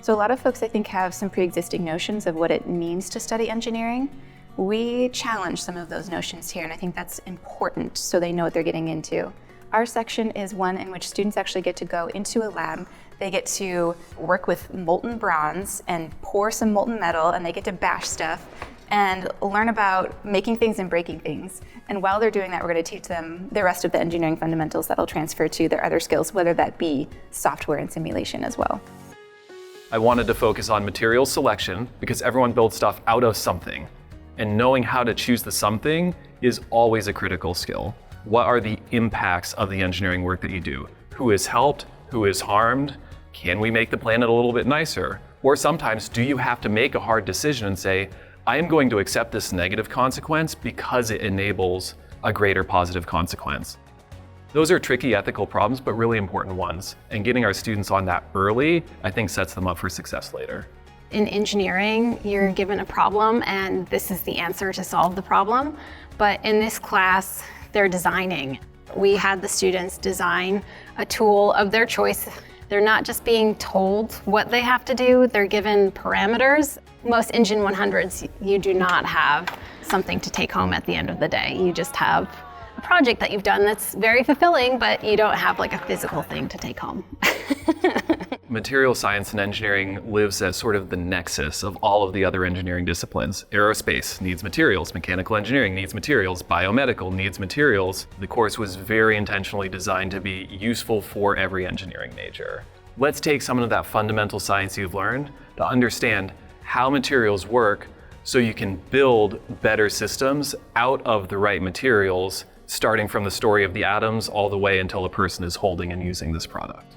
So a lot of folks, I think, have some pre-existing notions of what it means to study engineering. We challenge some of those notions here, and I think that's important so they know what they're getting into. Our section is one in which students actually get to go into a lab. They get to work with molten bronze and pour some molten metal, and they get to bash stuff and learn about making things and breaking things. And while they're doing that, we're going to teach them the rest of the engineering fundamentals that'll transfer to their other skills, whether that be software and simulation as well. I wanted to focus on material selection because everyone builds stuff out of something. And knowing how to choose the something is always a critical skill. What are the impacts of the engineering work that you do? Who is helped? Who is harmed? Can we make the planet a little bit nicer? Or sometimes, do you have to make a hard decision and say, I am going to accept this negative consequence because it enables a greater positive consequence? Those are tricky ethical problems, but really important ones. And getting our students on that early, I think, sets them up for success later. In engineering, you're given a problem and this is the answer to solve the problem. But in this class, they're designing. We had the students design a tool of their choice. They're not just being told what they have to do, they're given parameters. Most Engine 100s, you do not have something to take home at the end of the day. You just have a project that you've done that's very fulfilling, but you don't have like a physical thing to take home. Material science and engineering lives at sort of the nexus of all of the other engineering disciplines. Aerospace needs materials, mechanical engineering needs materials, biomedical needs materials. The course was very intentionally designed to be useful for every engineering major. Let's take some of that fundamental science you've learned to understand how materials work so you can build better systems out of the right materials, starting from the story of the atoms all the way until a person is holding and using this product.